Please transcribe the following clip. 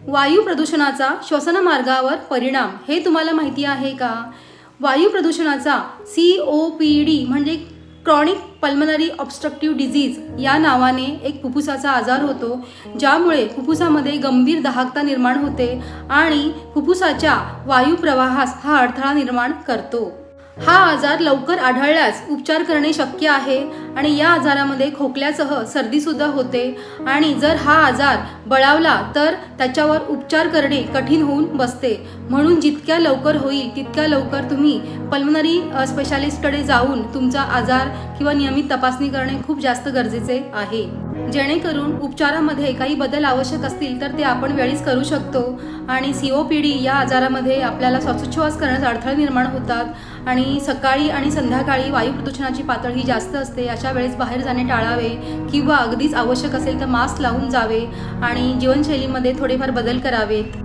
वायू प्रदूषणाचा श्वसनमार्गावर परिणाम हे तुम्हाला माहिती आहे का? वायू प्रदूषणाचा COPD म्हणजे क्रॉनिक पल्मनरी ऑब्स्ट्रक्टिव्ह डिझीज या नावाने एक फुफ्फुसाचा आजार होतो, ज्यामुळे फुफ्फुसामध्ये गंभीर दाहकता निर्माण होते आणि फुफ्फुसाच्या वायू प्रवाहास हा अडथळा निर्माण करतो। हा आजार लवकर आढळल्यास उपचार करणे शक्य आहे आणि या आजारामध्ये खोकल्यासह सर्दी सुद्धा होते आणि जर हा आजार बळावला तर त्याच्यावर उपचार करणे कठीण होऊन बसते। म्हणून जितक्या लवकर होईल तितक्या लवकर तुम्ही पल्मनरी स्पेशालिस्टकडे जाऊन तुमचा आजार किंवा नियमित तपासणी करणे खूप जास्त गरजेचे आहे, जेणेकरून उपचारामध्ये काही बदल आवश्यक असतील तर ते आपण वेळीच करू शकतो। आणि COPD या आजारामध्ये आपल्याला श्वासोच्छवास करण्यास अडथळे निर्माण होतात आणि सकाळी आणि संध्याकाळी वायू प्रदूषणाची पातळी जास्त असते। अशा वेळेस बाहेर जाणे टाळावे किंवा अगदीच आवश्यक असेल तर मास्क लावून जावे आणि जीवनशैलीमध्ये थोडेफार बदल करावेत।